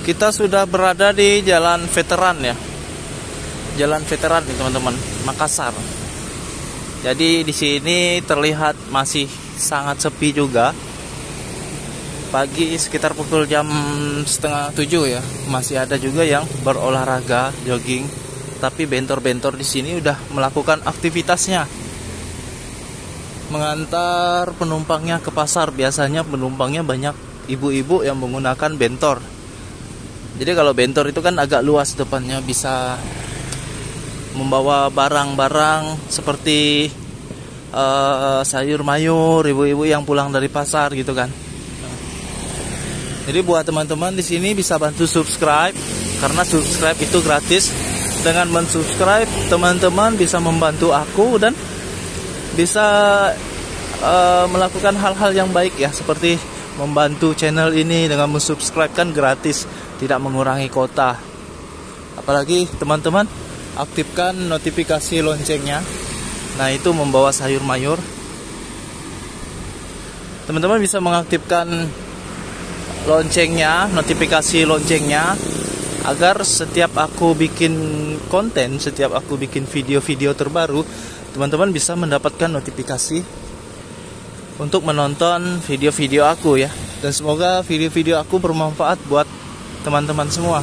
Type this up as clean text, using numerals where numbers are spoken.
Kita sudah berada di Jalan Veteran ya. Jalan Veteran nih teman-teman, Makassar. Jadi di sini terlihat masih sangat sepi juga. Pagi sekitar pukul jam 6:30 ya, masih ada juga yang berolahraga, jogging. Tapi bentor-bentor di sini udah melakukan aktivitasnya, mengantar penumpangnya ke pasar. Biasanya penumpangnya banyak ibu-ibu yang menggunakan bentor. Jadi kalau bentor itu kan agak luas depannya, bisa membawa barang-barang seperti sayur mayur, ibu-ibu yang pulang dari pasar gitu kan. Jadi buat teman-teman di sini bisa bantu subscribe, karena subscribe itu gratis. Dengan mensubscribe, teman-teman bisa membantu aku dan bisa melakukan hal-hal yang baik ya, seperti membantu channel ini dengan mensubscribe, kan gratis, tidak mengurangi kuota. Apalagi teman-teman aktifkan notifikasi loncengnya. Nah, itu membawa sayur mayur. Teman-teman bisa mengaktifkan loncengnya, notifikasi loncengnya, agar setiap aku bikin konten, setiap aku bikin video-video terbaru, teman-teman bisa mendapatkan notifikasi untuk menonton video-video aku ya. Dan semoga video-video aku bermanfaat buat teman-teman semua.